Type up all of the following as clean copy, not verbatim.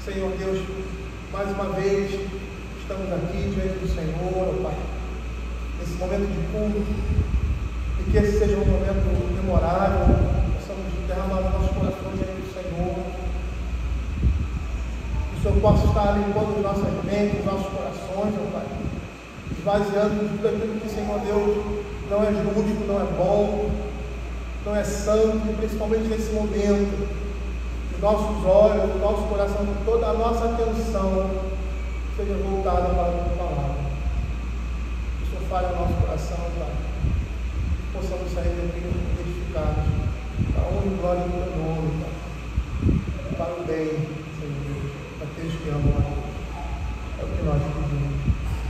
Senhor Deus, mais uma vez estamos aqui diante do Senhor, ó Pai, nesse momento de culto, e que esse seja um momento memorável, possamos derramar os nossos corações diante do Senhor, que o Senhor possa estar limpando as nossas mentes, os nossos corações, ó Pai, esvaziando tudo aquilo que, Senhor Deus, não é justo, não é bom, não é santo, e principalmente nesse momento, os nossos olhos, o nosso coração, toda a nossa atenção seja voltada para a tua palavra. Que o Senhor fale no nosso coração, Pai, que possamos sair daqui edificados para a honra e glória do teu nome, Pai, para o bem, Senhor Deus, daqueles que amam a Deus. É o que nós pedimos,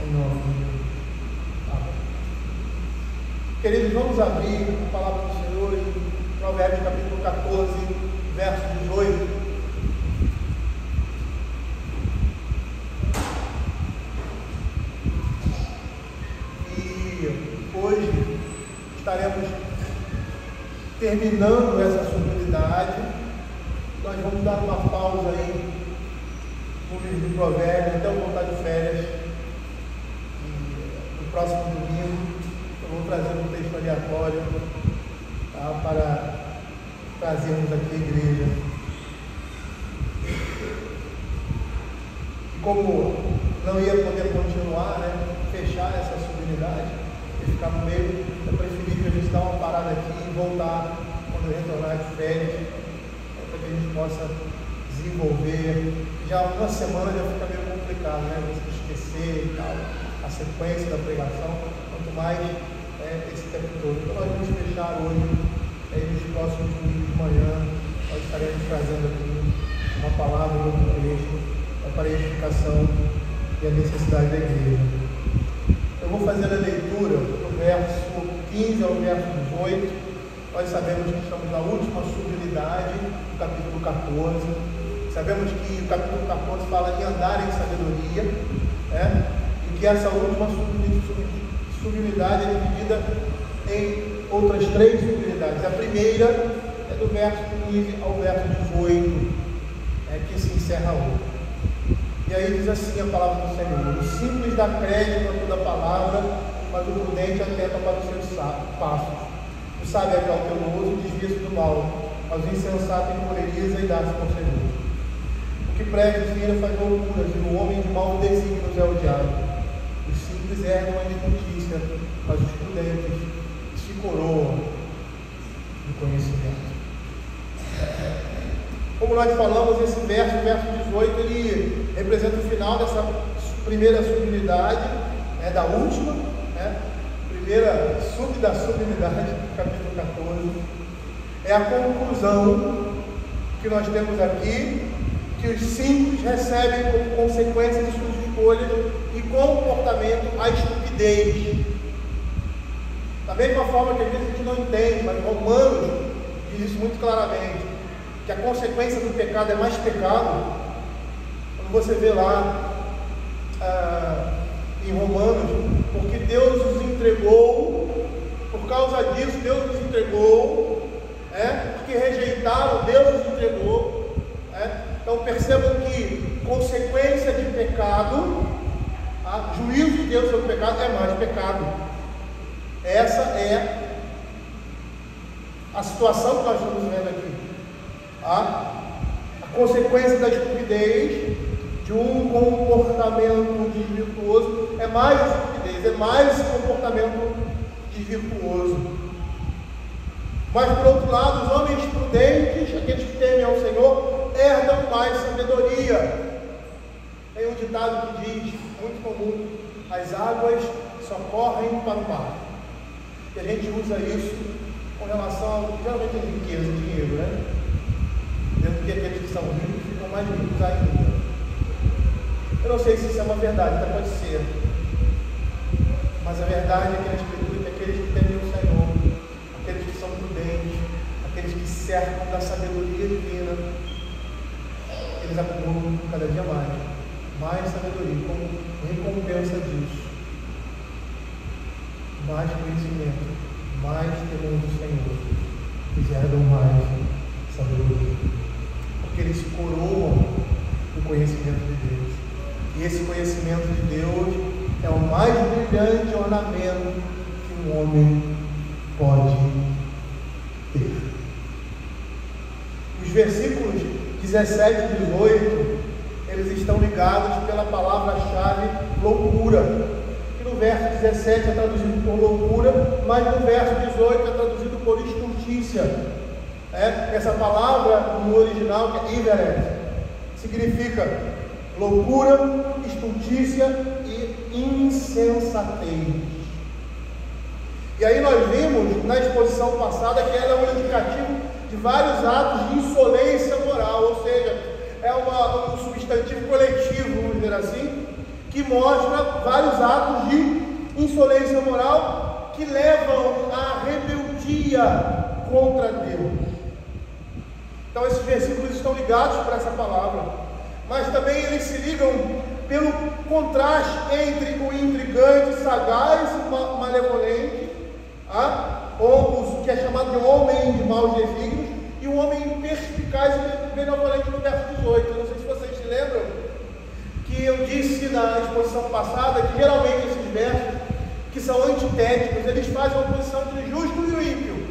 em nome de Deus. Amém. Queridos, vamos abrir a palavra do Senhor em Provérbios capítulo 14, verso 18. E hoje estaremos terminando essa solenidade. Nós vamos dar uma pausa aí no livro de Provérbios até eu voltar de férias. E no próximo domingo eu vou trazer um texto aleatório, tá, para trazermos aqui a igreja. E como não ia poder continuar, fechar essa solenidade e ficar no meio, é preferível a gente dar uma parada aqui e voltar quando eu retornar de férias, para que a gente possa desenvolver. Já uma semana já fica meio complicado, você esquecer e tal, a sequência da pregação, quanto mais esse tempo todo. Então nós vamos fechar hoje. Aí nos próximos domingos de manhã nós estaremos trazendo aqui uma palavra do texto para a edificação e a necessidade da igreja. Eu vou fazer a leitura do verso 15 ao verso 18. Nós sabemos que estamos na última subunidade do capítulo 14. Sabemos que o capítulo 14 fala de andar em sabedoria, e que essa última subunidade é dividida em outras três subunidades. A primeira é do verso 15 ao verso 18, que se encerra hoje. E aí diz assim a palavra do Senhor: o simples dá crédito a toda palavra, mas o prudente atenta para os seus passos. O sábio é cauteloso e desvia-se do mal, mas o insensato encoleriza e dá-se com o Senhor. O que previa faz loucuras, e o homem de mau desígnios é odiado. Os simples herdam a injustiça, mas os prudentes se coroam do conhecimento. Como nós falamos, esse verso, o verso 18, ele representa o final dessa primeira subunidade, da última, primeira da subunidade, capítulo 14. É a conclusão que nós temos aqui, que os simples recebem como consequência de suas escolhas e comportamento a estupidez. Da mesma forma que às vezes a gente não entende, mas Romanos diz isso muito claramente, que a consequência do pecado é mais pecado. Quando você vê lá em Romanos, porque Deus os entregou, por causa disso Deus os entregou, porque rejeitaram, Deus os entregou. Então percebam que consequência de pecado, juízo de Deus sobre o pecado é mais pecado. Essa é a situação que nós estamos vendo aqui. A consequência da estupidez, de um comportamento desvirtuoso, é mais estupidez, é mais comportamento desvirtuoso. Mas por outro lado, os homens prudentes, aqueles que temem ao Senhor, herdam mais sabedoria. Tem um ditado que diz, muito comum: as águas só correm para o mar. E a gente usa isso com relação, geralmente, a riqueza, dinheiro, Dentro que aqueles que são ricos ficam mais ricos ainda. Eu não sei se isso é uma verdade, até pode ser. Mas a verdade é que na Escritura, que aqueles que temem o Senhor, aqueles que são prudentes, aqueles que cercam da sabedoria divina, eles acumulam cada dia mais sabedoria, como recompensa disso. Mais conhecimento, mais temor do Senhor, eles herdam mais sabedoria, porque eles se coroam do conhecimento de Deus. E esse conhecimento de Deus é o mais brilhante ornamento que um homem pode ter. Os versículos 17 e 18, eles estão ligados pela palavra-chave loucura. Que no verso 17 é traduzido por loucura, mas no verso 18 é traduzido por estultícia. Essa palavra no original, que é iveret, significa loucura, estultícia e insensatez. E aí nós vimos na exposição passada que ela é um indicativo de vários atos de insolência moral, ou seja, é um substantivo coletivo, vamos dizer assim, que mostra vários atos de insolência moral que levam à rebeldia contra Deus. Então esses versículos estão ligados para essa palavra, mas também eles se ligam pelo contraste entre o intrigante, sagaz e malevolente, o que é chamado de homem de maus desígnios, e o homem perspicaz e benevolente no verso 18. Eu não sei se vocês se lembram que eu disse na exposição passada que geralmente esses versos, que são antitéticos, eles fazem a oposição entre o justo e o ímpio.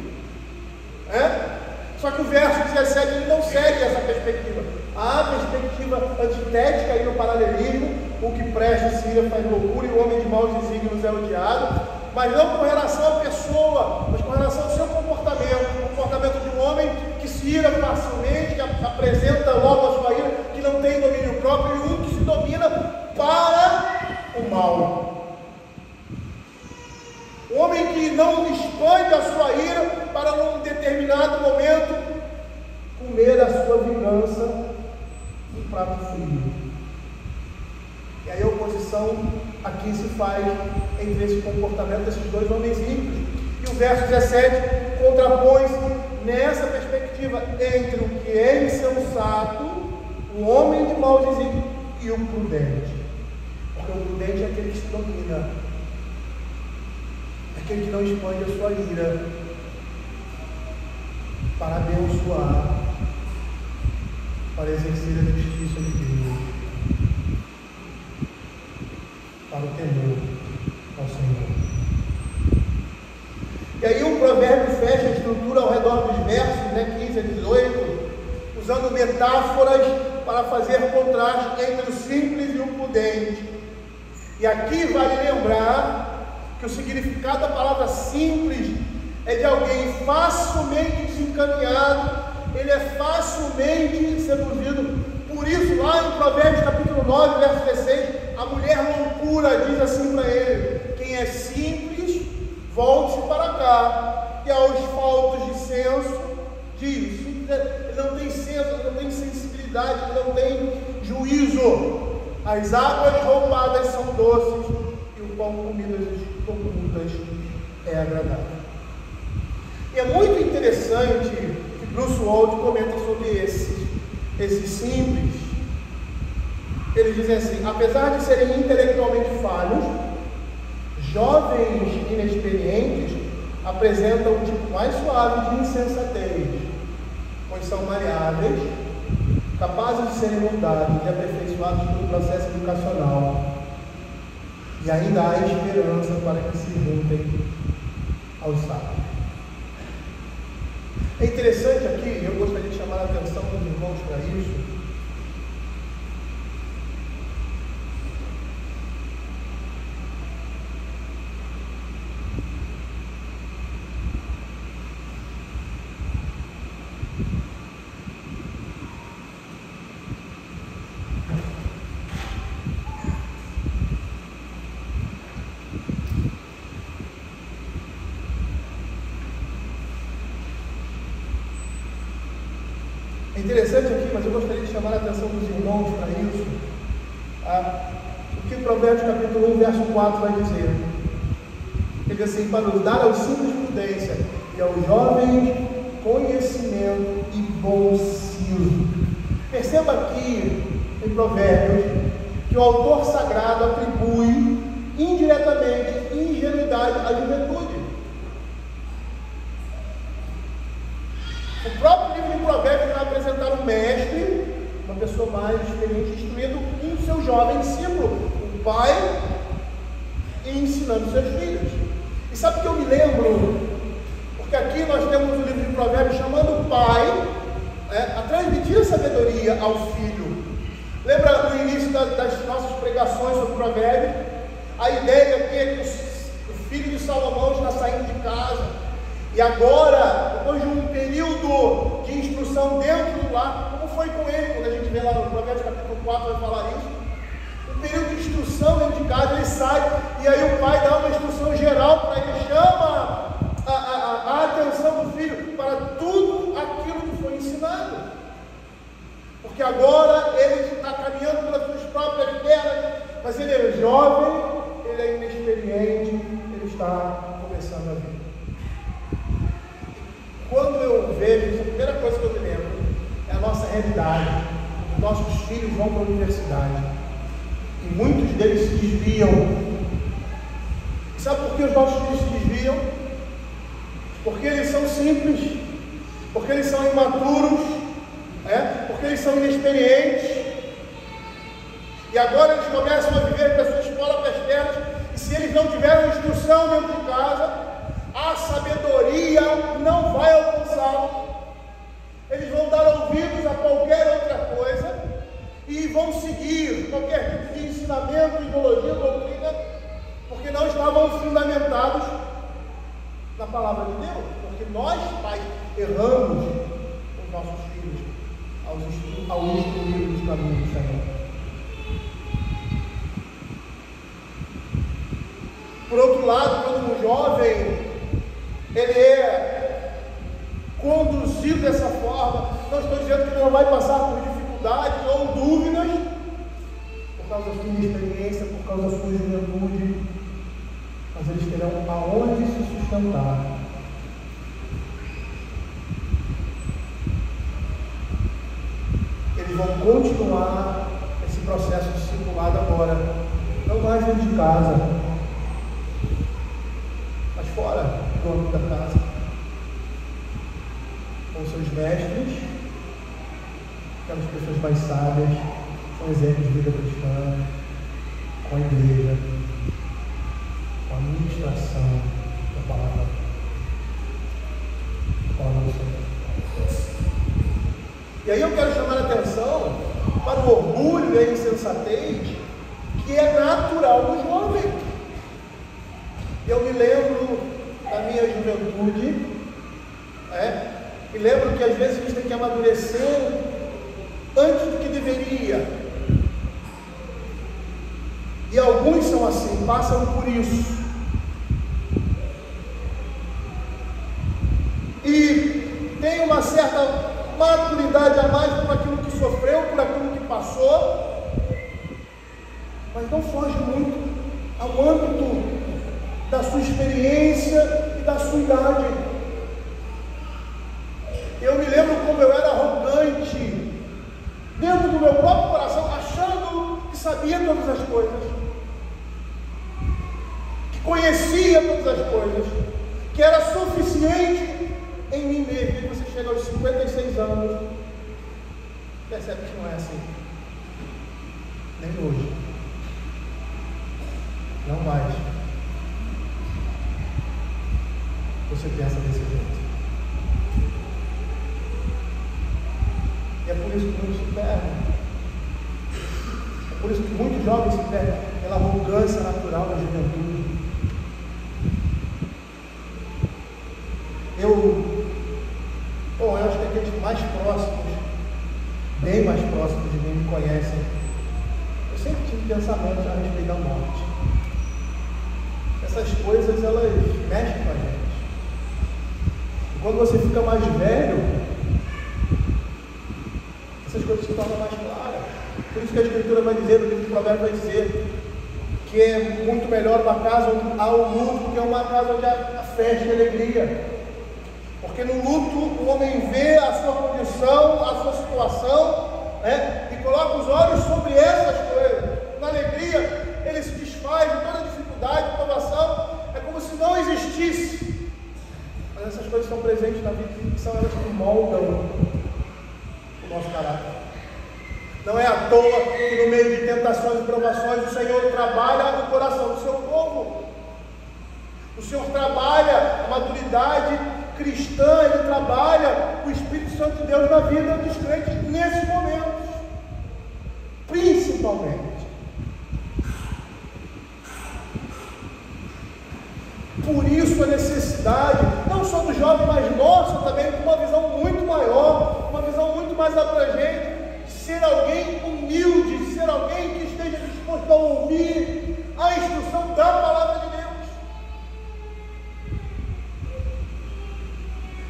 Só que o verso 17 ele não segue essa perspectiva. Há perspectiva antitética aí no paralelismo: o que presta se ira faz loucura e o homem de maus desígnios é odiado, mas não com relação à pessoa, mas com relação ao seu comportamento. O comportamento de um homem que se ira facilmente, que apresenta logo a sua ira, que não tem domínio próprio, e um que se domina para o mal. Um homem que não expande a sua ira para num determinado momento comer a sua vingança em prato frio. E aí a oposição aqui se faz entre esse comportamento desses dois homens ímpios. E o verso 17 contrapõe-se nessa perspectiva entre o que é insensato, o homem de mau desígnio, e o prudente. Porque o prudente é aquele que se domina, aquele que não expande a sua ira para abençoar, para exercer a justiça de Deus, para o temor ao Senhor. E aí o provérbio fecha a estrutura ao redor dos versos, 15 a 18, usando metáforas para fazer contraste entre o simples e o prudente. E aqui vale lembrar que o significado da palavra simples é de alguém facilmente desencaminhado, ele é facilmente seduzido. Por isso, lá em Provérbios capítulo 9, verso 16, a mulher loucura diz assim para ele: quem é simples, volte-se para cá. E aos faltos de senso, diz: ele não tem senso, ele não tem sensibilidade, ele não tem juízo. As águas roubadas são doces, e o pão comidas ocultas é agradável. E é muito interessante que Bruce Wald comenta sobre esses simples. Eles dizem assim: apesar de serem intelectualmente falhos, jovens inexperientes apresentam um tipo mais suave de insensatez, pois são maleáveis, capazes de serem moldados e aperfeiçoados pelo processo educacional, e ainda há esperança para que se juntem aos sábios. É interessante aqui, eu gostaria de chamar a atenção dos irmãos para isso. É interessante aqui, mas eu gostaria de chamar a atenção dos irmãos para isso. O que o Provérbios capítulo 1, verso 4 vai dizer? Ele diz assim: para nos dar aos simples prudência e aos jovens conhecimento e bom siso. Perceba aqui em Provérbios que o autor sagrado atribui indiretamente ingenuidade à juventude. O próprio livro de Provérbios vai apresentar um mestre, uma pessoa mais experiente instruindo um seu jovem discípulo, o pai, e ensinando seus filhos. E sabe o que eu me lembro? Porque aqui nós temos o livro de Provérbios chamando o pai a transmitir a sabedoria ao filho. Lembra no início das nossas pregações sobre Provérbios? A ideia é que o filho de Salomão está saindo de casa, e agora, depois de um período de instrução dentro do lar, como foi com ele, quando a gente vê lá no Provérbios capítulo 4 vai falar isso, um período de instrução dentro de casa, ele sai, e aí o pai dá uma instrução geral para ele, chama a atenção do filho para tudo aquilo que foi ensinado, porque agora ele está caminhando pelas suas próprias pernas, mas ele é jovem, ele é inexperiente, ele está começando a vir. Quando eu vejo isso, a primeira coisa que eu me lembro é a nossa realidade. Nossos filhos vão para a universidade e muitos deles se desviam. E sabe por que os nossos filhos se desviam? Porque eles são simples, porque eles são imaturos, porque eles são inexperientes. E agora eles começam a viver para a sua escola para as pernas, e se eles não tiverem instrução dentro de casa, a sabedoria não vai alcançá-los. Eles vão dar ouvidos a qualquer outra coisa e vão seguir qualquer tipo de ensinamento, ideologia, doutrina, porque não estavam fundamentados na palavra de Deus. Porque nós, pais, erramos os nossos filhos ao instruir os caminhos do Senhor. Por outro lado, quando um jovem ele é conduzido dessa forma, não estou dizendo que ele não vai passar por dificuldades ou dúvidas por causa da sua inexperiência, por causa da sua juventude, mas eles terão aonde se sustentar. Eles vão continuar esse processo discipulado agora, não mais dentro de casa, mas fora do âmbito da casa, com seus mestres, aquelas pessoas mais sábias, com exemplos de vida cristã, com a igreja, com a ministração da palavra, com a nossa. E aí eu quero chamar a atenção para o orgulho e a insensatez que é natural no jovem. Eu me lembro da minha juventude, me lembro que às vezes a gente tem que amadurecer antes do que deveria. E alguns são assim, passam por isso. E tem uma certa maturidade a mais por aquilo que sofreu, por aquilo que passou, mas não foge muito ao âmbito da sua experiência e da sua idade. Eu me lembro como eu era arrogante dentro do meu próprio coração, achando que sabia todas as coisas, que conhecia todas as coisas, que era suficiente em mim mesmo. E você chega aos 56 anos, percebe que não é assim, nem hoje, não mais. Você pensa desse jeito. E é por isso que muitos se perdem. É por isso que muitos jovens se perdem pela arrogância natural da juventude. Eu acho que aqueles mais próximos, bem mais próximos de mim, me conhecem. Eu sempre tive pensamentos a respeito da morte. Essas coisas, elas mexem com a gente. E quando você fica mais velho, essas coisas se tornam mais claras. Por isso que a Escritura vai dizer, o livro de Provérbios vai dizer, que é muito melhor uma casa onde há o luto do que uma casa onde há festa e alegria. Porque no luto o homem vê a sua condição, a sua situação, e coloca os olhos sobre essas coisas. Na alegria, ele se desfaz de toda dificuldade, provação, é como se não existisse. Mas essas coisas estão presentes na vida, e são elas que moldam o nosso caráter. Não é à toa que no meio de tentações e provações o Senhor trabalha no coração do seu povo. O Senhor trabalha a maturidade cristã, Ele trabalha o Espírito Santo de Deus na vida dos crentes nesses momentos, principalmente. Por isso a necessidade, não só do jovem, mas nossa também, com uma visão muito maior, uma visão muito mais abrangente, de ser alguém humilde, de ser alguém que esteja disposto a ouvir a instrução da palavra de Deus.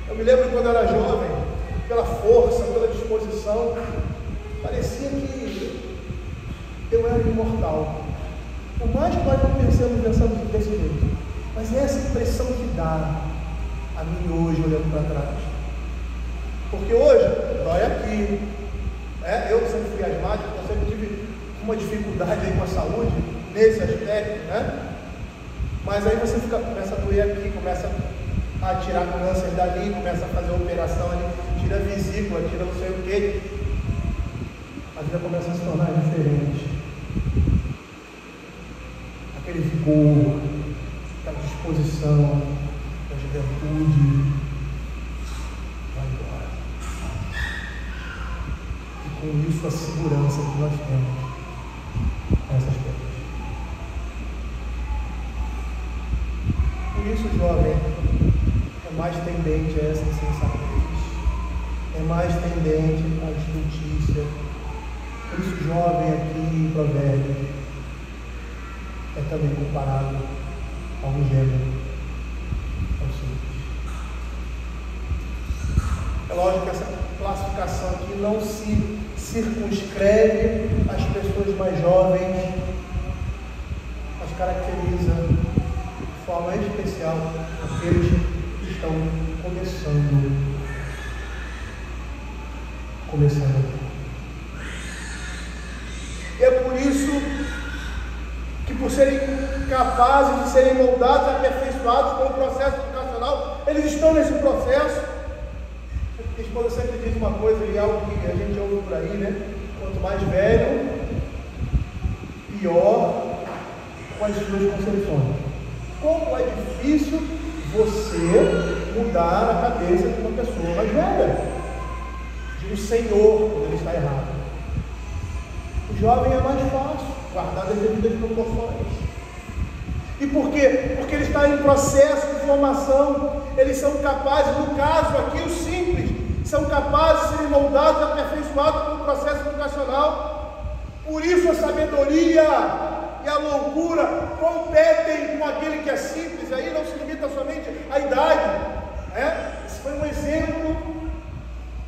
Eu me lembro quando eu era jovem, pela força, pela disposição, parecia que eu era imortal. Por mais que nós não pensemos desse jeito, mas é essa impressão que dá a mim hoje, olhando para trás. Porque hoje, dói aqui. Eu sempre fui asmático, eu sempre tive uma dificuldade aí com a saúde, nesse aspecto, né? Mas aí você começa a doer aqui, começa a tirar câncer dali, começa a fazer a operação ali, tira a vesícula, tira não sei o que. A vida começa a se tornar diferente. Aquele vigor, aquela disposição da juventude vai embora. E com isso a segurança que nós temos nessas coisas. Por isso, jovem, é mais tendente a essa insensatez, é mais tendente à estultícia. Por isso, jovem aqui em Provérbios é também comparado ao gênero, ao simples. É lógico que essa classificação aqui não se circunscreve às pessoas mais jovens, mas caracteriza de forma especial aqueles que estão começando E é por isso que, por serem capazes de serem moldados, aperfeiçoados pelo processo educacional, eles estão nesse processo. A esposa sempre diz uma coisa, e algo que a gente ouve por aí, né? Quanto mais velho, pior com as suas concepções. Como é difícil você mudar a cabeça de uma pessoa mais velha, de um senhor, quando ele está errado. O jovem é mais fácil, guardado as devidas proporções. E por quê? Porque ele está em processo de formação. Eles são capazes, no caso aqui, os simples, são capazes de serem moldados, aperfeiçoados pelo processo educacional. Por isso a sabedoria e a loucura competem com aquele que é simples. Aí não se limita somente à idade. Esse foi um exemplo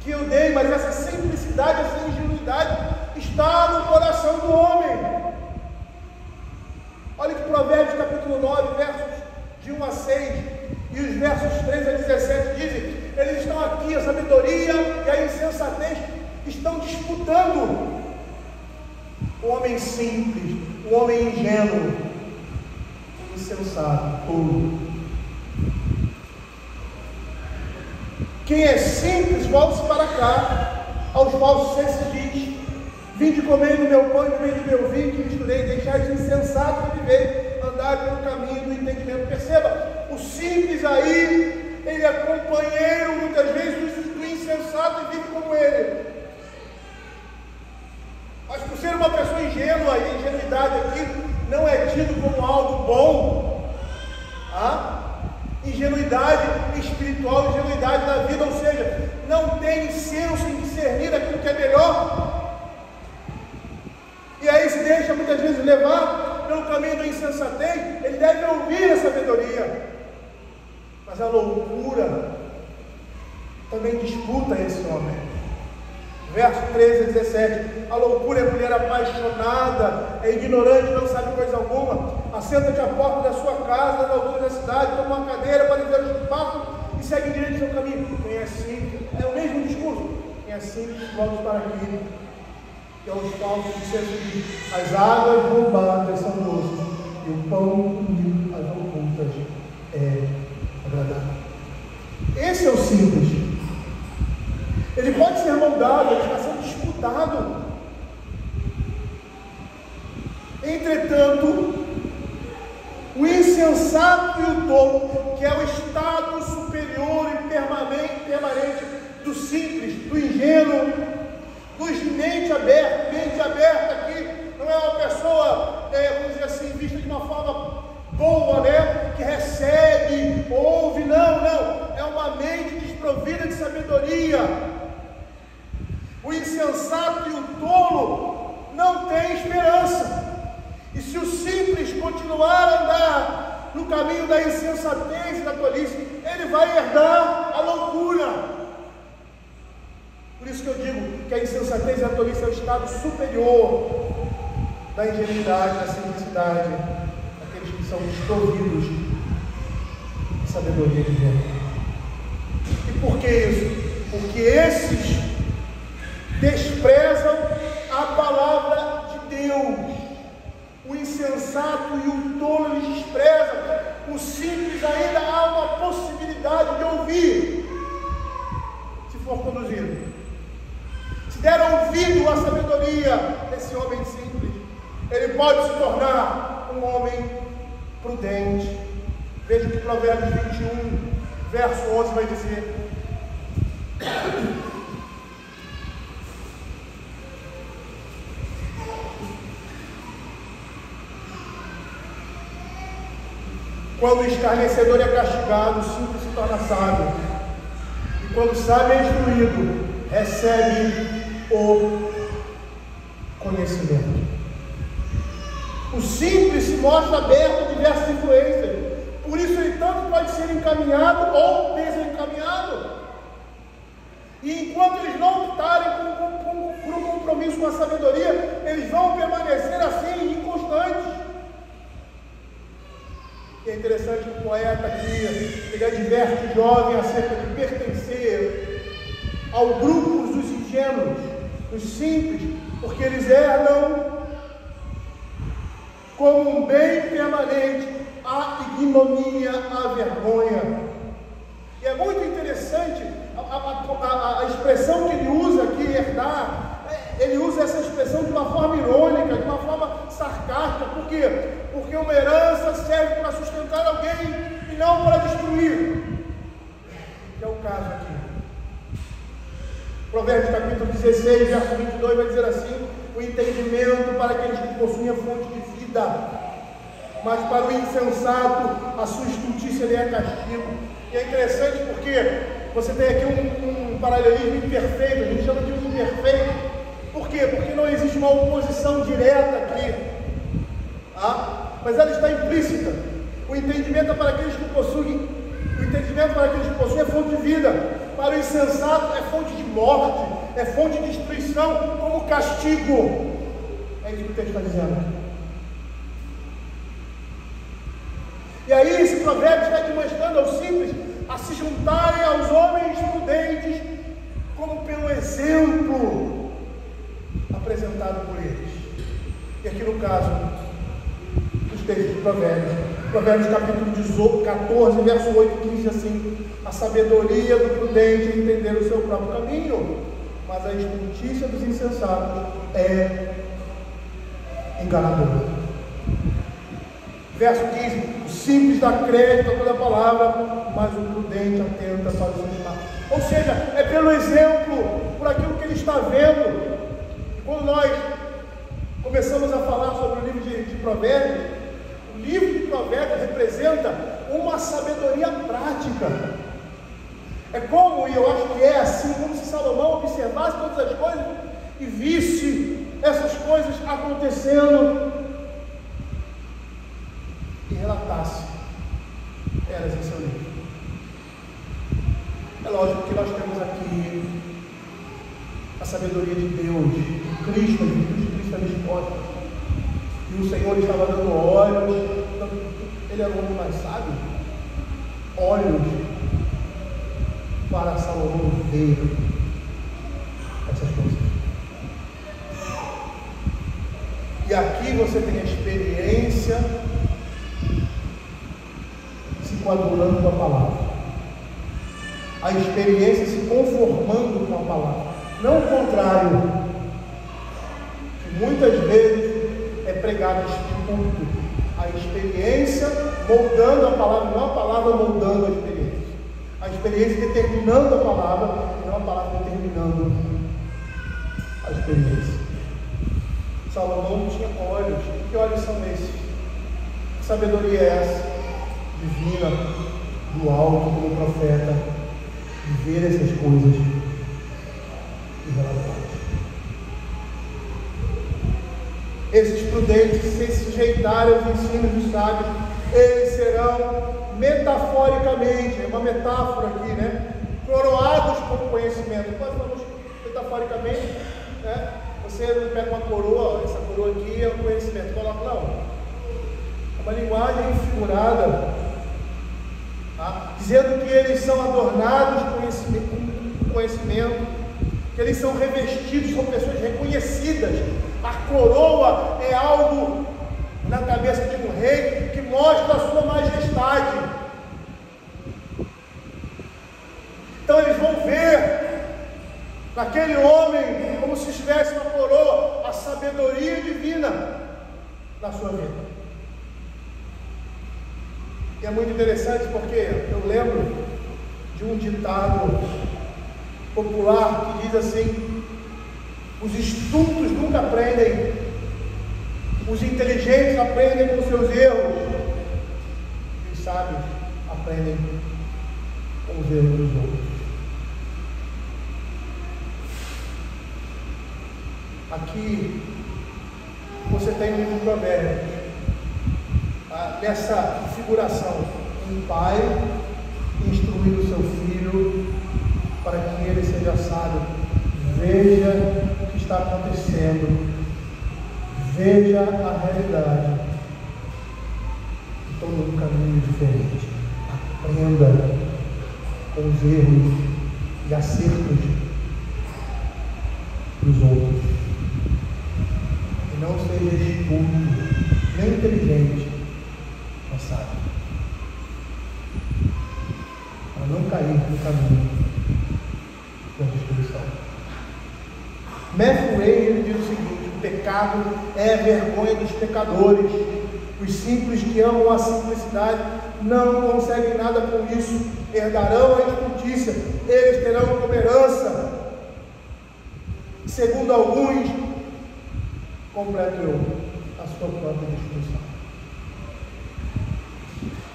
que eu dei, mas essa simplicidade, essa ingenuidade está no coração do homem. Olha que Provérbios capítulo 9, versos de 1 a 6 e os versos 3 a 17 dizem: eles estão aqui, a sabedoria e a insensatez estão disputando. O homem simples, o homem ingênuo, insensato, tolo. Quem é simples, volte-se para cá. Aos falsos se diz: vinde comer do meu pão e beber do meu vinho, que misturei, deixai de insensato e viver, andar pelo caminho do entendimento. Perceba, o simples aí, ele é companheiro muitas vezes do insensato e vive como ele. Mas por ser uma pessoa ingênua, a ingenuidade aqui não é tido como algo bom. Ingenuidade espiritual, ingenuidade da vida, ou seja, não tem senso em discernir aquilo que é melhor. E aí se deixa muitas vezes levar pelo caminho da insensatez. Ele deve ouvir a sabedoria, mas a loucura também disputa esse homem. Verso 13 a 17: a loucura é mulher apaixonada, é ignorante, não sabe coisa alguma. Assenta-te à porta da sua casa, na altura da cidade, toma uma cadeira para ver os passos e segue em direito ao seu caminho. Quem é simples, é o mesmo discurso. Quem é simples, volta para aqui. Que é os falsos que se as águas roubadas são doces, e o pão comido, as ocultas, é agradável. Esse é o simples. Ele pode ser moldado, ele está sendo disputado. Entretanto, o insensato e o tolo, que é o estado superior e permanente do simples, do ingênuo, dos mente aberta. Mente aberta aqui não é uma pessoa, vamos dizer assim, vista de uma forma boa, né? Que recebe, ouve, não. É uma mente desprovida de sabedoria. O insensato e o tolo não têm esperança. E se o simples continuar a andar no caminho da insensatez e da tolice, ele vai herdar a loucura. Por isso que eu digo que a insensatez e a tolice é o estado superior da ingenuidade, da simplicidade, daqueles que são desprovidos de sabedoria de Deus. E por que isso? Porque esses desprezam a palavra de Deus. O insensato e o tolo eles desprezam. O simples ainda há uma possibilidade de ouvir, se for conduzido. Se der ouvido à sabedoria desse homem simples, ele pode se tornar um homem prudente. Veja o que Provérbios 21, verso 11 vai dizer. Quando o escarnecedor é castigado, o simples se torna sábio. E quando o sábio é instruído, recebe o conhecimento. O simples se mostra aberto a diversas influências. Por isso ele tanto pode ser encaminhado ou desencaminhado. E enquanto eles não optarem por um compromisso com a sabedoria, eles vão permanecer assim, inconstantes. E é interessante que o poeta aqui, ele adverte o jovem acerca de pertencer ao grupo dos ingênuos, dos simples, porque eles herdam como um bem permanente a ignomínia, a vergonha. E é muito interessante a expressão que ele usa aqui, herdar. Ele usa essa expressão de uma forma irônica, de uma forma sarcástica. Por quê? Porque uma herança serve para sustentar alguém e não para destruir. Que é o caso aqui. Provérbios capítulo 16, verso 22 vai dizer assim: o entendimento para aqueles que possuem a fonte de vida, mas para o insensato a sua estultícia lhe é castigo. E é interessante porque você tem aqui um paralelismo imperfeito, a gente chama de imperfeito. Por quê? Porque não existe uma oposição direta aqui, mas ela está implícita. O entendimento é para aqueles que possuem, é fonte de vida. Para o insensato é fonte de morte, é fonte de destruição, como castigo. É isso que o texto está dizendo. E aí esse provérbio está demonstrando aos simples a se juntarem aos homens prudentes, como pelo exemplo apresentado por eles. E aqui no caso dos textos de Provérbios capítulo 14, verso 8, que diz assim: a sabedoria do prudente é entender o seu próprio caminho, mas a estultícia dos insensatos é enganadora. Verso 15: o simples dá crédito a toda palavra, mas o prudente atenta para os seus passos. Ou seja, é pelo exemplo, por aquilo que ele está vendo. Quando nós começamos a falar sobre o livro de Provérbios, o livro de Provérbios representa uma sabedoria prática. É como, e eu acho que é assim, como se Salomão observasse todas as coisas e visse essas coisas acontecendo e relatasse elas em seu livro. É lógico que nós temos aqui a sabedoria de Deus, Cristo, Jesus Cristo ali exposta. E o Senhor estava dando olhos, ele era o homem mais sábio, olhos para Salomão ver essas coisas. E aqui você tem a experiência se coadulando com a palavra, a experiência se conformando com a palavra. Não o contrário, que muitas vezes é pregados em culto. A experiência moldando a palavra, não a palavra moldando a experiência. A experiência determinando a palavra, e não a palavra determinando a experiência. Salomão tinha olhos. Que olhos são esses? Que sabedoria é essa? Divina, do alto, como profeta, de ver essas coisas e relatar. Esses prudentes, se sujeitarem aos ensinos dos sábios, eles serão metaforicamente, é uma metáfora aqui, né? Coroados com conhecimento. Nós falamos metaforicamente, né? Você não pega uma coroa, essa coroa aqui é o conhecimento, coloca lá, é uma linguagem figurada, tá? Dizendo que eles são adornados com conhecimento, que eles são revestidos, são pessoas reconhecidas. A coroa é algo na cabeça de um rei que mostra a sua majestade. Então eles vão ver naquele homem, como se estivesse uma coroa, a sabedoria divina na sua vida. E é muito interessante porque eu lembro de um ditado popular que diz assim: os estultos nunca aprendem, os inteligentes aprendem com seus erros, e os sábios aprendem com os erros dos outros. Aqui você tem um livro de Provérbios, nessa figuração, um pai instruindo o seu filho para que ele seja sábio. Veja o que está acontecendo, veja a realidade, e tome um caminho diferente. Aprenda com os erros e acertos dos outros. E não seja estúpido, nem inteligente, mas sábio, para não cair no caminho da destruição. Matthew Henry, ele diz o seguinte: o pecado é a vergonha dos pecadores. Os simples que amam a simplicidade não conseguem nada com isso, herdarão a injustiça, eles terão como herança, segundo alguns, completo eu, a sua própria destruição.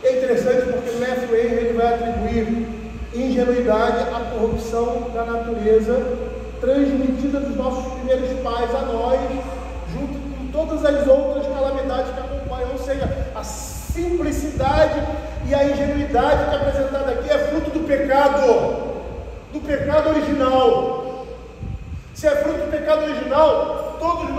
É interessante porque Matthew Henry, ele vai atribuir ingenuidade à corrupção da natureza transmitida dos nossos primeiros pais a nós, junto com todas as outras calamidades que acompanham. Ou seja, a simplicidade e a ingenuidade que é apresentada aqui é fruto do pecado original. Se é fruto do pecado original, todos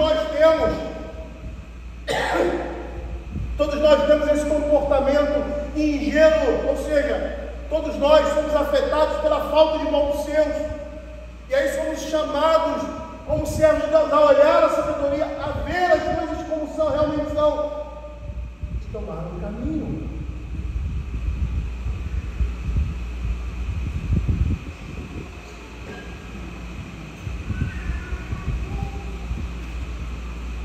nós temos esse comportamento ingênuo, ou seja, todos nós somos afetados pela falta de bom senso. E aí somos chamados, como servos de Deus, a olhar a sabedoria, a ver as coisas como são, realmente são, e tomar um caminho.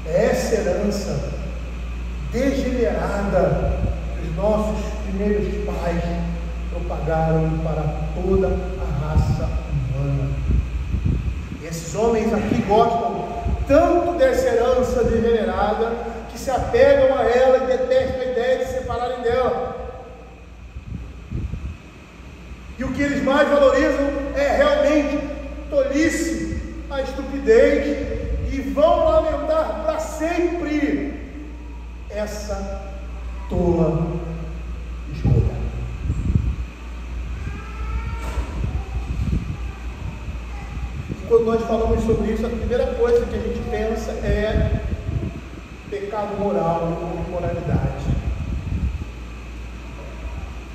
Essa herança degenerada que os nossos primeiros pais propagaram para toda a raça humana. Esses homens aqui gostam tanto dessa herança degenerada que se apegam a ela e detestam a ideia de se separarem dela. E o que eles mais valorizam é realmente tolice, a estupidez, e vão lamentar para sempre essa tola escolha. Quando nós falamos sobre isso, a primeira coisa que a gente pensa é pecado moral ou imoralidade.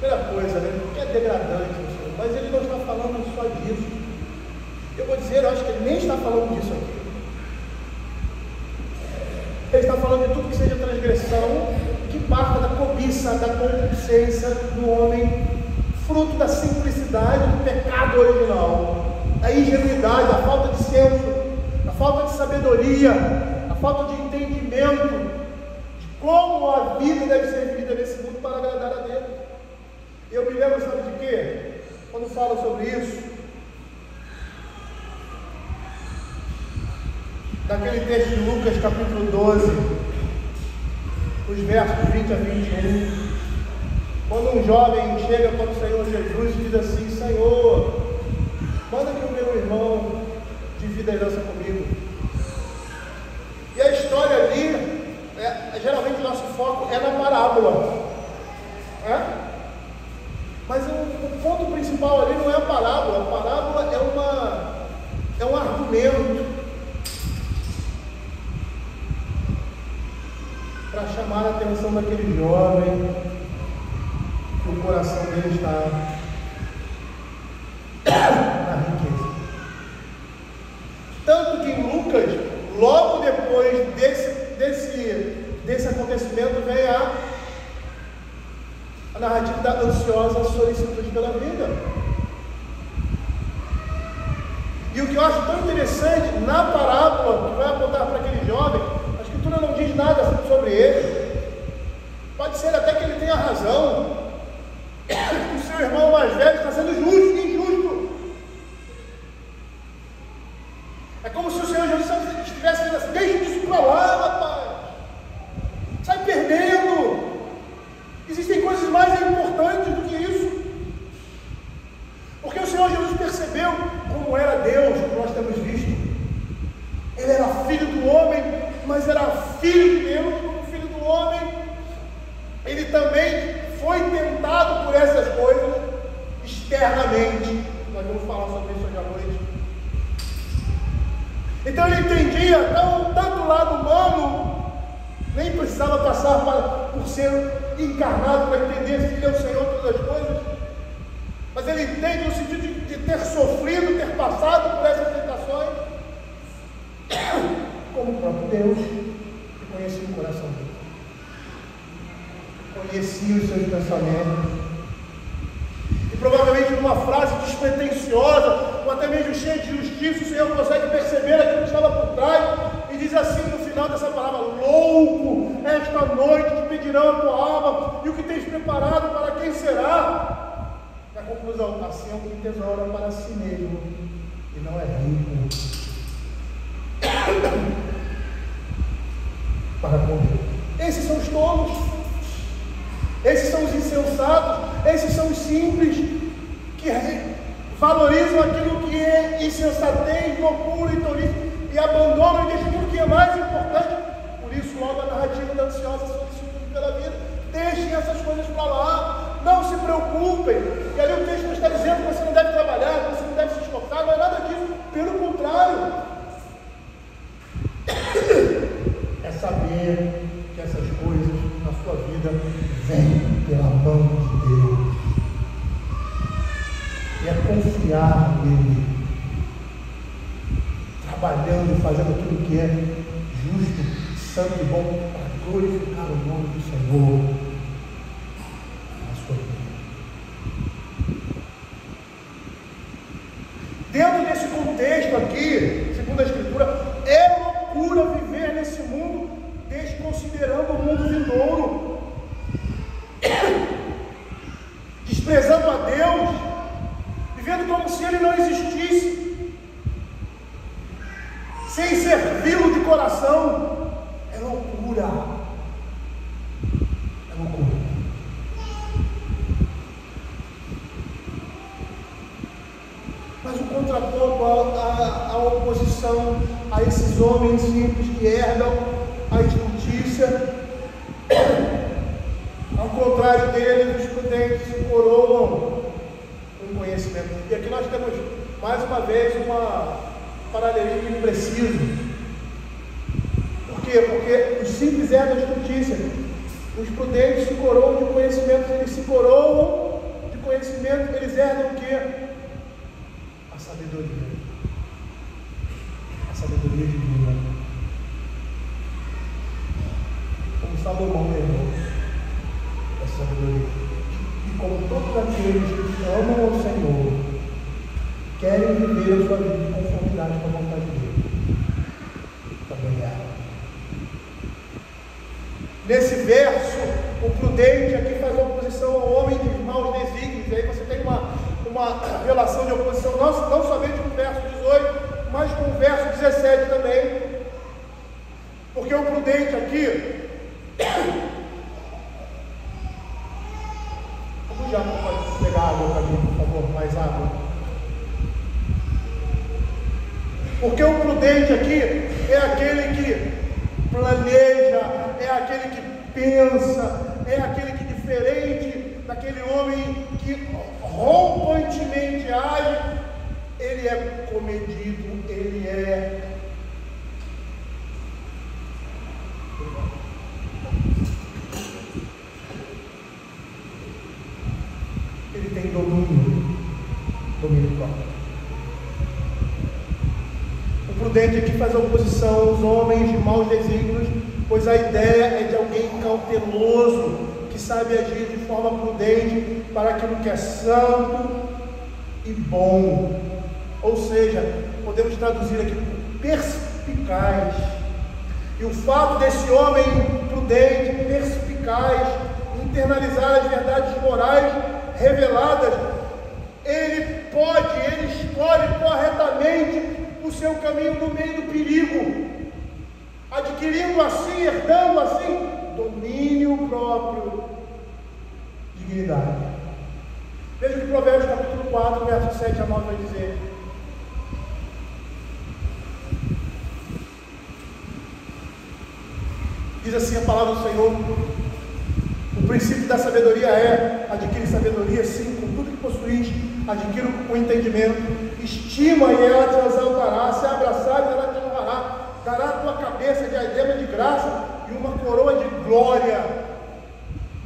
Primeira coisa, né? Que é degradante, mas ele não está falando só disso. Eu vou dizer, eu acho que ele nem está falando disso aqui. Ele está falando de tudo que seja transgressão, que parta da cobiça, da concupiscência do homem, fruto da simplicidade do pecado original. A ingenuidade, a falta de senso, a falta de sabedoria, a falta de entendimento como a vida deve ser vivida nesse mundo para agradar a Deus. Eu me lembro, sabe de quê? Quando falo sobre isso, daquele texto de Lucas capítulo 12, os versos 20 a 21, quando um jovem chega para o Senhor Jesus e diz assim: Senhor, manda que o meu irmão divida a herança comigo. E a história ali, geralmente o nosso foco é na parábola, mas o ponto principal ali não é a parábola é um argumento para chamar a atenção daquele jovem, que o coração dele está na riqueza. Tanto que em Lucas, logo depois desse acontecimento, vem a narrativa da ansiosa solicitude pela vida. E o que eu acho tão interessante na parábola que vai apontar para aquele jovem, a Escritura não diz nada sobre ele. Pode ser até que ele tenha razão, que o seu irmão mais velho está sendo justo e injusto. É como se o Senhor Jesus estivesse dizendo assim: deixa isso para lá, rapaz, sai perdendo. Existem coisas mais importantes do que isso. Porque o Senhor Jesus percebeu como era Deus, como nós temos visto. Ele era filho do homem, mas era filho de Deus. Como filho do homem, ele também foi tentado por essas coisas externamente. Nós vamos falar sobre isso hoje à noite. Então ele entendia, tanto o lado humano, nem precisava passar por ser encarnado para entender se ele é o Senhor de todas as coisas, mas ele entende no sentido de ter sofrido, ter passado por essas tentações, como o próprio Deus, que conhecia o coração dele, conhecia os seus pensamentos, e provavelmente numa frase despretensiosa, ou até mesmo cheia de justiça, o Senhor consegue perceber aquilo que estava por trás, e diz assim no final dessa palavra: louco, esta noite te pedirão a tua alma, e o que tens preparado para quem será? Na conclusão: assim é o que tesoura para si mesmo, e não é rico para comer. Esses são os tolos, esses são os insensatos, esses são os simples, que valorizam aquilo que é insensatez, loucura e tolice, e abandonam e deixam aquilo que é mais importante. Por isso, logo a narrativa da ansiosa solicitude pela vida: deixem essas coisas para lá, não se preocupem. E ali o texto não está dizendo que você não deve trabalhar, que você não deve se esforçar, não é nada disso, pelo contrário, é saber que essas coisas na sua vida vêm pela mão de Deus, e é confiar nele, trabalhando, fazendo aquilo que é justo, santo e bom, para glorificar o nome do Senhor na sua vida. Dentro desse contexto aqui, segundo a Escritura, é loucura viver nesse mundo desconsiderando o mundo vindouro, desprezando a Deus, vivendo como se Ele não existisse, sem servi-lo de coração. É loucura, é loucura. Mas o contraponto, a oposição a esses homens simples que herdam a injustiça, ao contrário deles, os prudentes se coroam com conhecimento. E aqui nós temos mais uma vez um paralelismo impreciso. Por quê? Porque os simples herdam a justiça, os prudentes se coroam de conhecimento. Eles se coroam de conhecimento, eles herdam o quê? A sabedoria. A sabedoria divina. Como Salomão herdou essa sabedoria. E como todos aqueles que amam ao Senhor, querem viver a sua vida em conformidade com a vontade dele, também há. Nesse verso, o prudente aqui faz oposição ao homem de maus desígnios. E aí você tem uma relação de oposição não somente com o verso 18, mas com o verso 17 também. Porque o prudente aqui, o Jaco pode pegar água para mim, por favor, mais água. Porque o prudente aqui é aquele que planeja, é aquele que pensa, é aquele que, diferente daquele homem que rompantemente age, ele é comedido, ele tem domínio próprio. O prudente aqui faz oposição aos homens de maus desígnios, pois a ideia é de alguém cauteloso, que sabe agir de forma prudente para aquilo que é santo e bom. Ou seja, podemos traduzir aqui perspicaz. E o fato desse homem prudente, perspicaz, internalizar as verdades morais reveladas, ele escolhe corretamente o seu caminho no meio do perigo, adquirindo assim, herdando assim, domínio próprio, dignidade. Veja o que Provérbios capítulo 4, verso 7 a 9 vai dizer. Diz assim a palavra do Senhor: o princípio da sabedoria é: adquire sabedoria, sim, com tudo que possuís, adquire o entendimento, estima e ela te exaltará, se abraçares ela te honrará, dará a tua cabeça diadema de graça e uma coroa de glória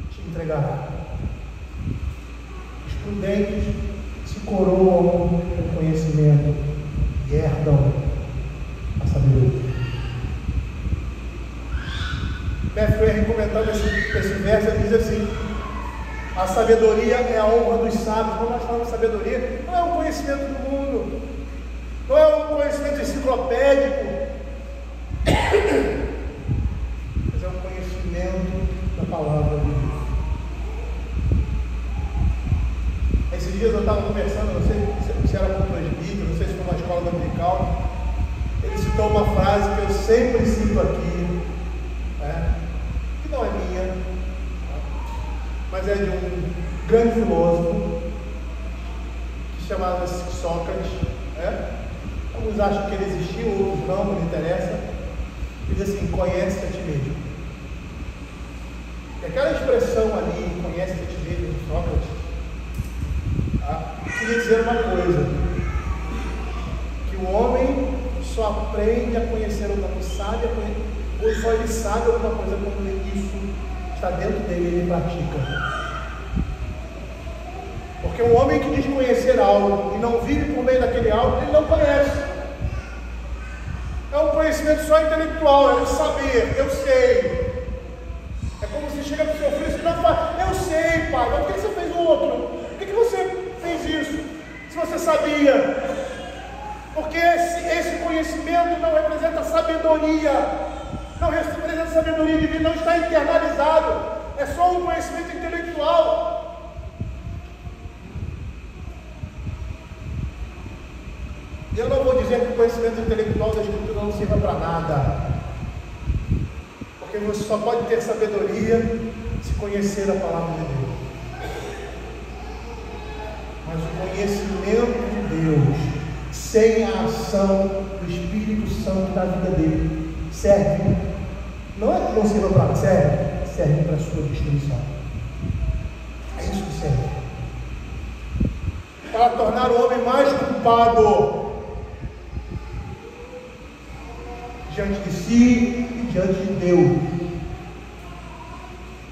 te entregará. Os prudentes se coroam com conhecimento e herdam a sabedoria. Matthew, comentando esse verso, ele diz assim: a sabedoria é a honra dos sábios. Quando nós falamos de sabedoria, não é um conhecimento do mundo, não é um conhecimento enciclopédico, mas é um conhecimento da palavra de Deus. Esses dias eu estava conversando, não sei se era com o presbítero, não sei se foi uma escola dominical. Ele citou uma frase que eu sempre cito aqui, que não é minha, mas é de um grande filósofo que se chamava Sócrates. Alguns acham que ele existiu, outros não interessa. Ele diz assim: conhece a ti mesmo. E aquela expressão ali, conhece a ti mesmo, de Sócrates, queria dizer uma coisa: que o homem só aprende a conhecer alguma coisa, ou só ele sabe alguma coisa quando isso está dentro dele e ele pratica. Porque um homem que diz conhecer algo e não vive por meio daquele algo, ele não conhece. É um conhecimento só intelectual, é um saber, eu sei. É como se chega para o seu filho e diz: não, eu sei, pai, mas por que você fez o outro? Por que você fez isso? Se você sabia. Porque esse conhecimento não representa sabedoria, não representa sabedoria divina, não está internalizado, é só um conhecimento intelectual. Eu não vou dizer que o conhecimento intelectual da Escritura não sirva para nada, porque você só pode ter sabedoria se conhecer a palavra de Deus. Mas o conhecimento de Deus, sem a ação do Espírito Santo na vida dele, serve, não é que não sirva para nada, serve para a sua destruição. É isso que serve, para tornar o homem mais culpado diante de si e diante de Deus.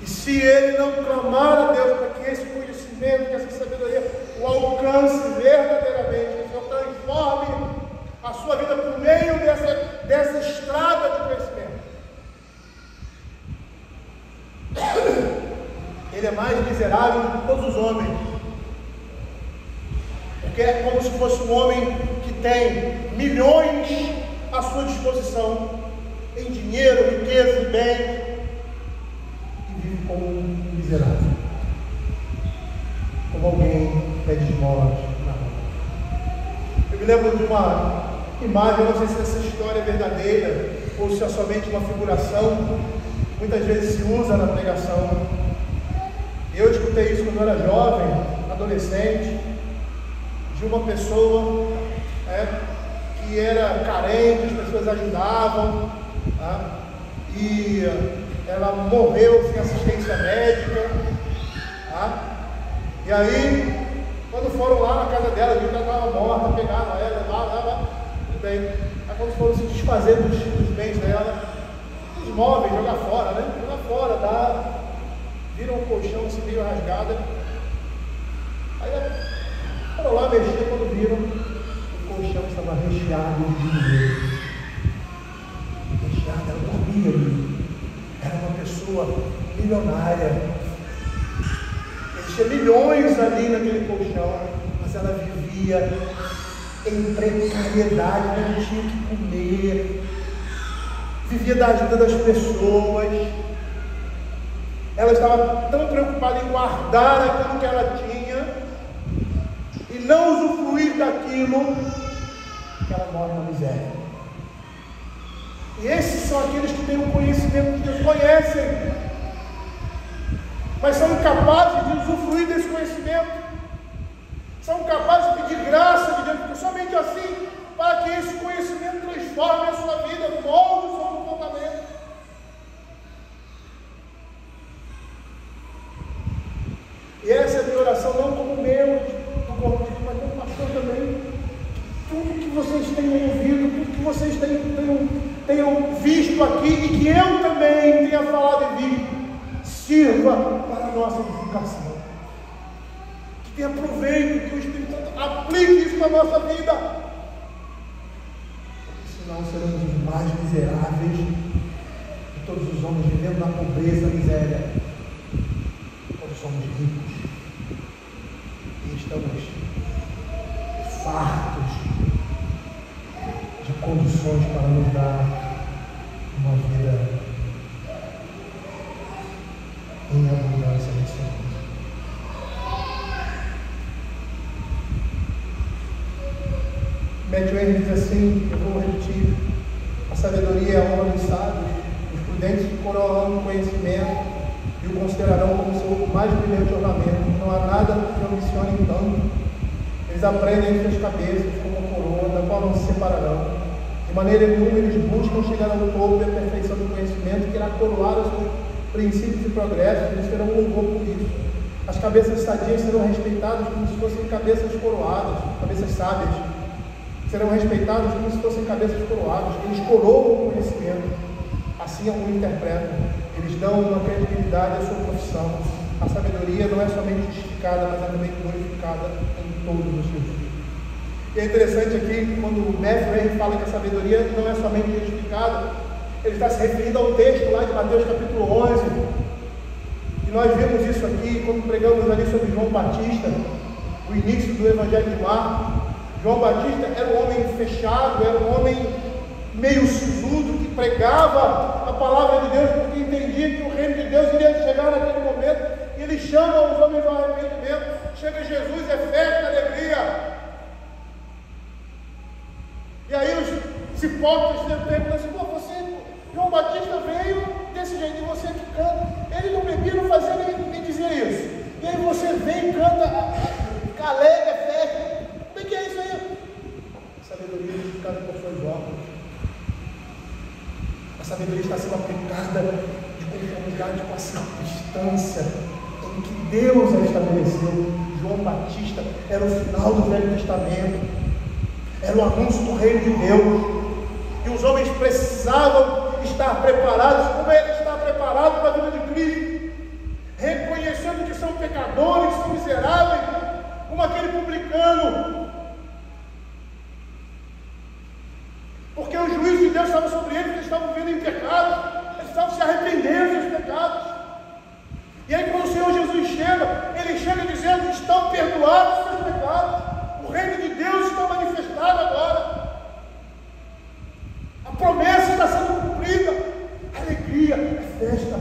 E se ele não clamar a Deus para que esse conhecimento, que essa sabedoria o alcance verdadeiramente, que o transforme a sua vida por meio dessa estrada de conhecimento, ele é mais miserável de todos os homens, porque é como se fosse um homem que tem milhões à sua disposição, em dinheiro, riqueza e bens, como um miserável, como alguém que pede esmolas na rua. Eu me lembro de uma imagem, eu não sei se essa história é verdadeira ou se é somente uma figuração, muitas vezes se usa na pregação. Eu escutei isso quando eu era jovem, adolescente, de uma pessoa que era carente, as pessoas ajudavam, e ela morreu sem assistência médica, e aí, quando foram lá na casa dela, viram que ela estava morta, pegaram ela, levaram, tudo bem. Aí quando foram se desfazer dos bens dela, os móveis, jogar fora, jogar fora, viram o colchão assim meio rasgado. Aí foram lá mexer, quando viram, o colchão estava recheado de dinheiro. Recheado, ela dormia ali. Era uma pessoa milionária. Tinha milhões ali naquele colchão, mas ela vivia em precariedade, não tinha o que comer, vivia da ajuda das pessoas. Ela estava tão preocupada em guardar aquilo que ela tinha e não usufruir daquilo, que ela morre na miséria. E esses são aqueles que têm o conhecimento de Deus, conhecem, mas são incapazes de usufruir desse conhecimento, são capazes de pedir graça de Deus, porque somente assim, para que esse conhecimento transforme a sua vida, molde o seu comportamento. E essa é a minha oração, não como meu, do corpo, mas como pastor também. Tudo que vocês tenham ouvido, tudo que vocês tenham visto aqui, e que eu também tenha falado e visto, sirva para a nossa edificação, que tenha proveito, que o Espírito Santo aplique isso na nossa vida, porque senão seremos os mais miseráveis de todos os homens, vivendo na pobreza, na miséria, quando somos ricos e estamos fartos de condições para nos dar uma vida em abundância nesse mundo. Matthew Henry diz assim, eu vou repetir: a sabedoria é a honra dos sábios, os prudentes coroarão o conhecimento e o considerarão como seu mais brilhante ornamento. Não há nada que ambicione tanto. Eles aprendem entre as cabeças como a coroa, da qual não se separarão. De maneira nenhuma eles buscam chegar ao topo da perfeição do conhecimento, que irá coroar os seus princípios e progressos. Eles terão louvor por isso. As cabeças sadias serão respeitadas como se fossem cabeças coroadas, cabeças sábias serão respeitadas como se fossem cabeças coroadas. Eles coroam o conhecimento, assim o interpretam, eles dão uma credibilidade à sua profissão. A sabedoria não é somente justificada, mas é também glorificada em todos os seus dias. E é interessante aqui, quando o Matthew fala que a sabedoria não é somente justificada, ele está se referindo ao texto lá de Mateus capítulo 11, e nós vimos isso aqui quando pregamos ali sobre João Batista, o início do Evangelho de Marcos. João Batista era um homem fechado, era um homem meio sisudo, que pregava a palavra de Deus, porque entendia que o reino de Deus iria chegar naquele momento, e ele chama os homens ao arrependimento. Chega Jesus, é festa, alegria. E aí os hipócritas perguntam assim: pô, você, João Batista veio desse jeito, e você que canta, ele não bebia, não fazia nem dizia isso, e aí você vem e canta, alegre, é festa. Como é que é isso aí? A sabedoria é justificada por suas obras. A sabedoria está sendo aplicada de conformidade com a circunstância em que Deus a estabeleceu. João Batista era o final do Velho Testamento, era o anúncio do reino de Deus, e os homens precisavam estar preparados, como ele está preparado para a vida de Cristo, reconhecendo que são pecadores, que são miseráveis, como aquele publicano, porque o juízo de Deus estava sobre eles, eles estavam vivendo em pecado, eles estavam se arrependendo dos seus pecados. E aí, quando o Senhor Jesus chega, ele chega dizendo: estão perdoados os seus pecados, o reino de Deus está manifestado agora, a promessa está sendo cumprida, alegria, festa.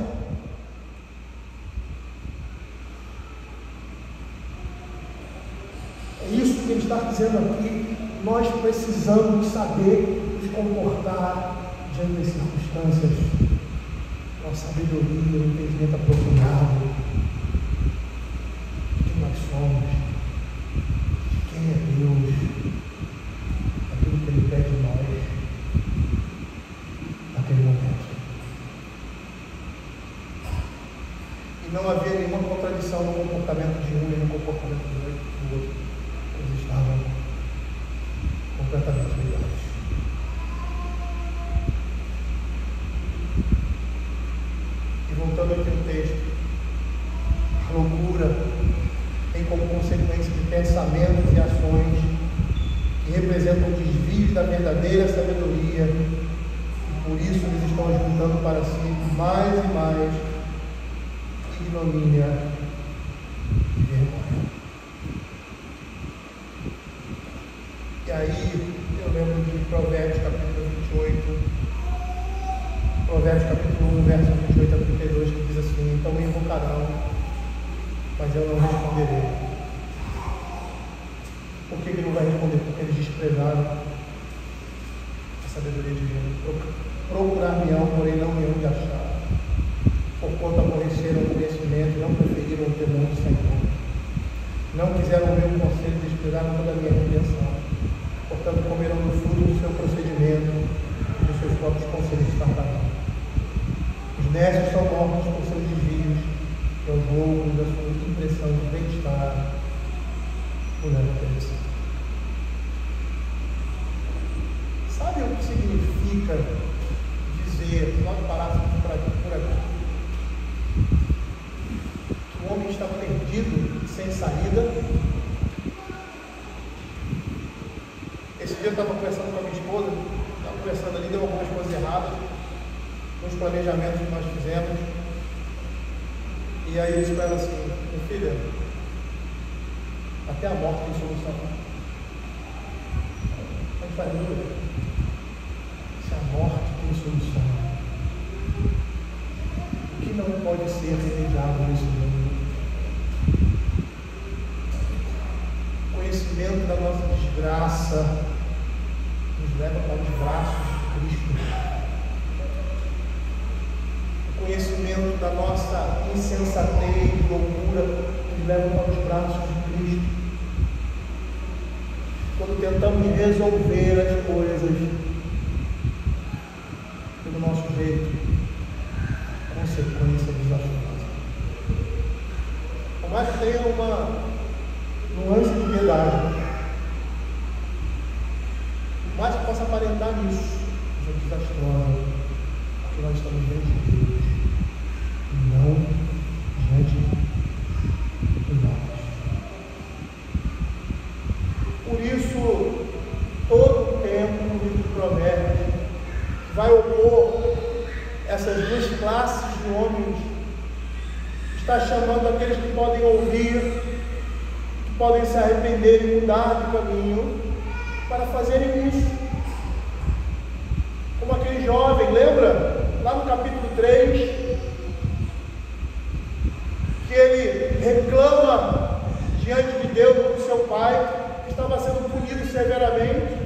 está dizendo aqui, nós precisamos saber nos comportar diante das circunstâncias com sabedoria, um entendimento aprofundado de quem nós somos, de quem é Deus, daquilo que Ele pede de nós naquele momento. E não havia nenhuma contradição no comportamento de um e no comportamento do outro. Eles estavam completamente ligados. E voltando aqui no texto, a loucura tem como consequência de pensamentos e ações que representam desvios da verdadeira sabedoria, e por isso eles estão juntando para si mais e mais ignomínia e vergonha. E aí eu lembro de Provérbios capítulo 28, Provérbios capítulo 1, verso 28 a 32, que diz assim: então me invocarão, mas eu não responderei. Por que ele não vai responder? Porque eles desprezaram a sabedoria divina. Procurar-me-ão, porém não me hão de achar. Porquanto aborreceram o conhecimento, não preferiram o temor do Senhor. Não quiseram ver o conselho, desprezaram toda a minha repreensão. Portanto, comerão do fruto do seu procedimento e dos seus próprios conselhos estartarão. Os necios são mortos por seus desvios, e aos loucos da sua impressão de bem-estar o leva a perdição. Sabe o que significa dizer, se nós parássemos por aqui, que o homem está perdido, sem saída? Esse dia eu estava conversando com a minha esposa, estava conversando ali, deu algumas coisas erradas nos planejamentos que nós fizemos. E aí eu disse para ela assim: minha filha, até a morte tem solução. A gente faz dúvida se a morte tem solução. O que não pode ser remediado nesse mundo? O conhecimento da nossa desgraça nos leva para os braços de Cristo. O conhecimento da nossa insensatez, loucura, nos leva para os braços de Cristo. Quando tentamos resolver as coisas pelo nosso jeito, consequência desastrosa. Por mais que tenha uma nuance de piedade, por mais que possa aparentar nisso, mas é desastrosa, porque nós estamos diante de Deus e não diante de nós. Por isso, todo o tempo no livro de Provérbios vai opor essas duas classes de homens. Está chamando aqueles que podem ouvir, que podem se arrepender e mudar de caminho, para fazerem isso. Como aquele jovem, lembra? Lá no capítulo 3, que ele reclama diante de Deus, do seu pai, que estava sendo punido severamente.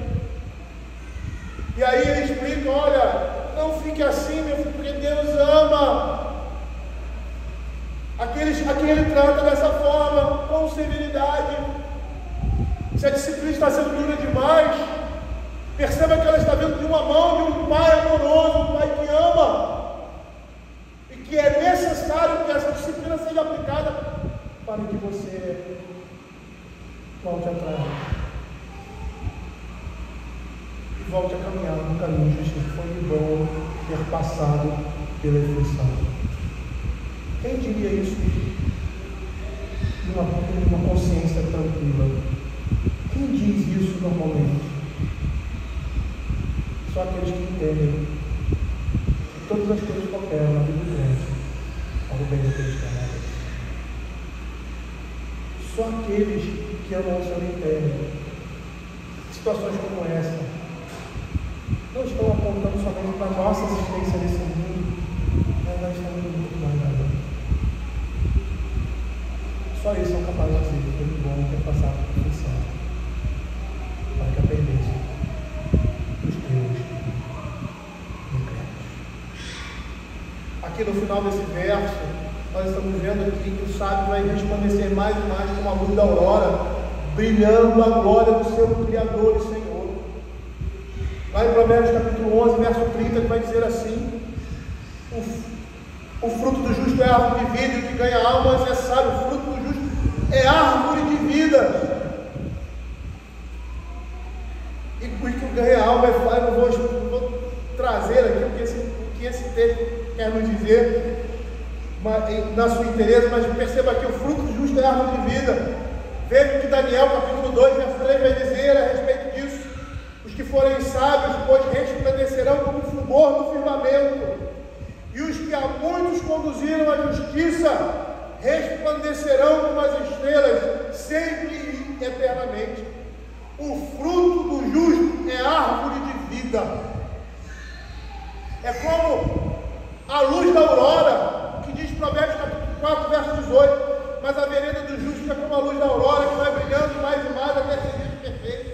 E aí ele explica: olha, não fique assim, meu filho, porque Deus ama aqueles a quem Ele trata dessa forma, com severidade. Se a disciplina está sendo dura demais, perceba que ela está vindo de uma mão de um pai amoroso, um pai que ama, e que é necessário que essa disciplina seja aplicada para que você volte atrás e volte a caminhar no caminho de justiça. Foi bom ter passado pela eleição. Quem diria isso numa consciência tranquila? Quem diz isso normalmente? Só aqueles que entendem que todas as coisas cooperam na vida do crente para o bem daqueles que amam. Só aqueles que amam o Senhor entendem. Situações como essa não estão apontando somente para a nossa existência nesse mundo, mas nós estamos muito mais além. Só isso são capazes de dizer que foi bom ter passado por perfeição. aqui no final desse verso, nós estamos vendo aqui que o sábio vai resplandecer mais e mais como a luz da aurora, brilhando a glória do seu Criador e Senhor. Lá em Provérbios capítulo 11, verso 30, que vai dizer assim: o fruto do justo é árvore de vida, e o que ganha almas é sábio. O fruto do justo é árvore de vida. E o que ganha alma é sábio. Eu vou trazer aqui o que esse texto quer nos dizer na sua inteireza, mas perceba que o fruto do justo é árvore de vida. Veja o que Daniel capítulo 2, verso 3 vai dizer a respeito disso: os que forem sábios, pois resplandecerão como o fulgor do firmamento, e os que a muitos conduziram à justiça resplandecerão como as estrelas, sempre e eternamente. O fruto do justo é árvore de vida. É como a luz da aurora, que diz Provérbios capítulo 4, verso 18: mas a vereda do justo é como a luz da aurora, que vai brilhando mais e mais até ser visto perfeito.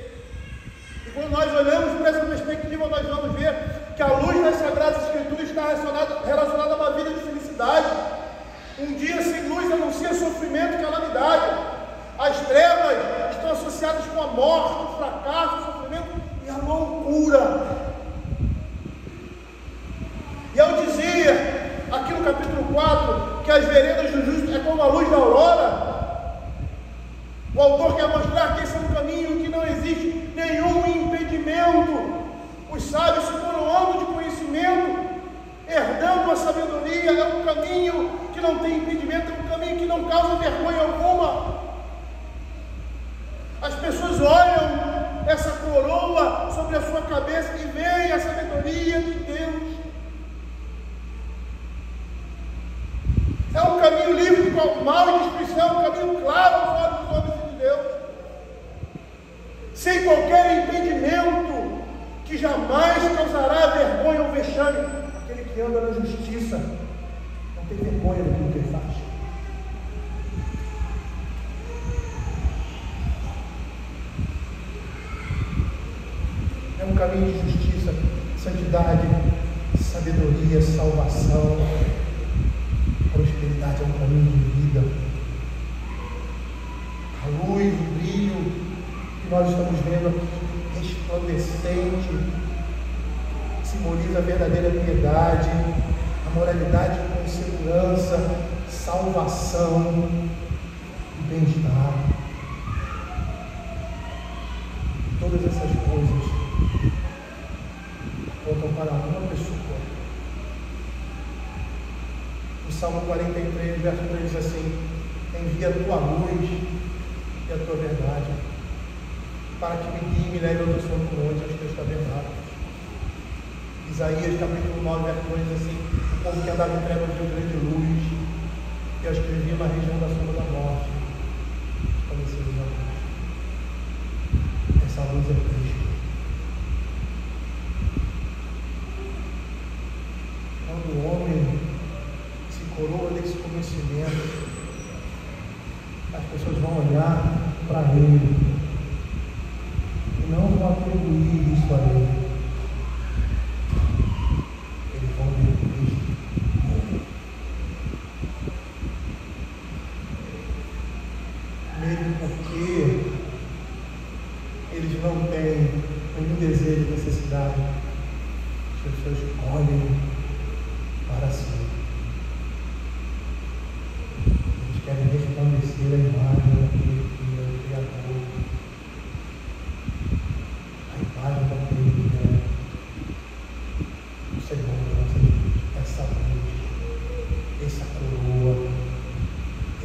E quando nós olhamos por essa perspectiva, nós vamos ver que a luz das Sagradas Escrituras está relacionada a uma vida de felicidade. Um dia sem luz anuncia sofrimento e calamidade. As trevas estão associadas com a morte, o fracasso, o sofrimento e a loucura. E ao dizer aqui no capítulo 4 que as veredas do justo é como a luz da aurora, o autor quer mostrar que esse é um caminho que não existe nenhum impedimento. Os sábios se coroando de conhecimento, herdando a sabedoria. É um caminho que não tem impedimento, é um caminho que não causa vergonha alguma. As pessoas olham essa coroa sobre a sua cabeça e veem a sabedoria de Deus. É um caminho livre do mal e destruição, é um caminho claro aos olhos dos homens de Deus, sem qualquer impedimento que jamais causará vergonha ou vexame. Aquele que anda na justiça não tem vergonha daquilo que ele faz. É um caminho de justiça, santidade, sabedoria, salvação. Prosperidade é um caminho de vida. A luz, o brilho que nós estamos vendo aqui, resplandecente, simboliza a verdadeira piedade, a moralidade com segurança, salvação e bem-estar. Todas essas coisas apontam para uma pessoa. O Salmo 43, verso 3 diz assim: envia a tua luz e a tua verdade, para que me guie e me leve ao teu santo monte, aos teus tabernáculos. Isaías capítulo 9, verso 2 diz assim: o povo que andava em trevas viu grande luz, e aos que viviam na região da sombra da morte resplandeceu a luz. Essa luz é Cristo. Quando o homem se coroa desse conhecimento, as pessoas vão olhar para ele e não vão atribuir isso a ele. Eles vão ver Cristo. Mesmo porque eles não têm nenhum desejo de necessidade, as pessoas olhem para si. Eles querem resplandecer a imagem daquele que é o Criador, a imagem daquele que é o Senhor das nossas vidas. Essa luz, essa coroa,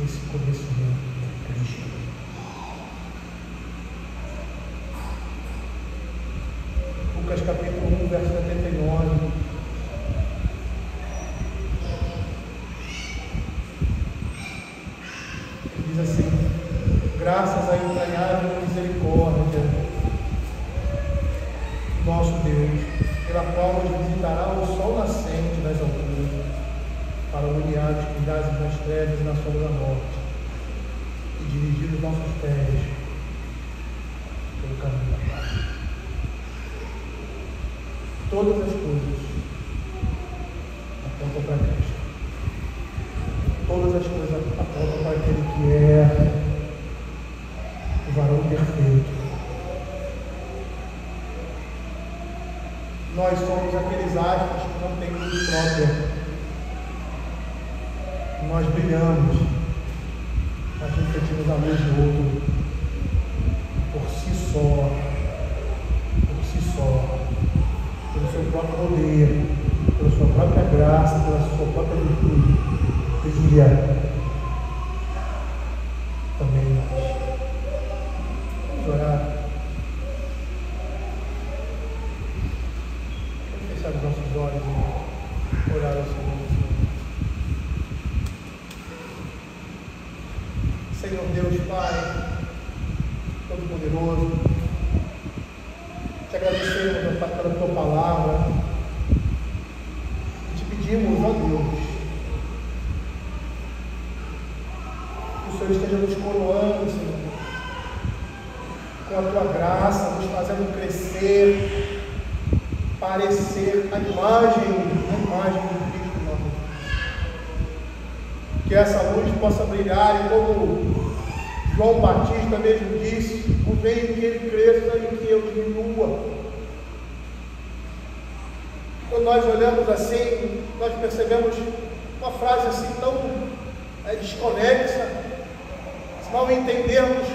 esse conhecimento é Cristo. Lucas capítulo 1, verso 79. Diz assim: graças à entranhável misericórdia do nosso Deus, pela qual nos visitará o sol nascente das alturas, para iluminar os que jazem nas trevas e na sombra da morte, e dirigir os nossos pés pelo caminho da paz. Todas as coisas apontam para Cristo. todas as coisas apontam para aquele que é o varão perfeito. Nós somos aqueles astros que não têm luz própria. Nós brilhamos, nós refletimos a luz do outro por si só, pelo seu próprio poder, pela sua própria graça, pela sua própria virtude. Brilha também nós. Vamos orar. Vamos fechar os nossos olhos e orar ao Senhor. Senhor Deus, Pai Todo-Poderoso, te agradecemos, Pai, pela Tua palavra e te pedimos, ó Deus, que o Senhor esteja nos coroando, Senhor, com a Tua graça, nos fazendo crescer, parecer a imagem de Cristo, nosso Deus. Que essa luz possa brilhar e como João Batista mesmo disse, convém que ele cresça e que eu diminua. Quando nós olhamos assim, nós percebemos uma frase assim tão desconexa, se não entendermos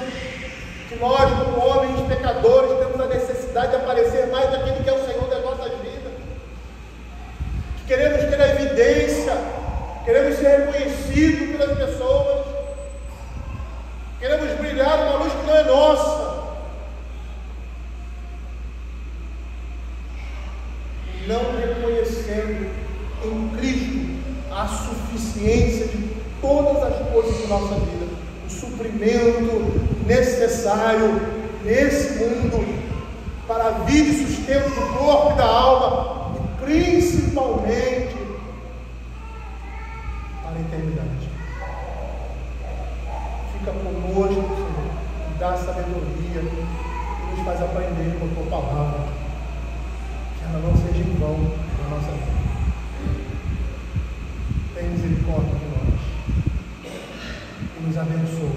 que nós, como homens pecadores, temos a necessidade de aparecer mais daquele que é o Senhor das nossas vidas, que queremos ter a evidência, queremos ser reconhecidos pelas pessoas, queremos brilhar uma luz que não é nossa, não reconhecendo em Cristo a suficiência de todas as coisas de nossa vida, o suprimento necessário nesse mundo para a vida e sustento do corpo e da alma, e principalmente para a eternidade. Fica conosco, Senhor, e dá sabedoria e nos faz aprender com a Tua palavra, que ela não seja em vão na nossa vida. Tem misericórdia de nós e nos abençoe.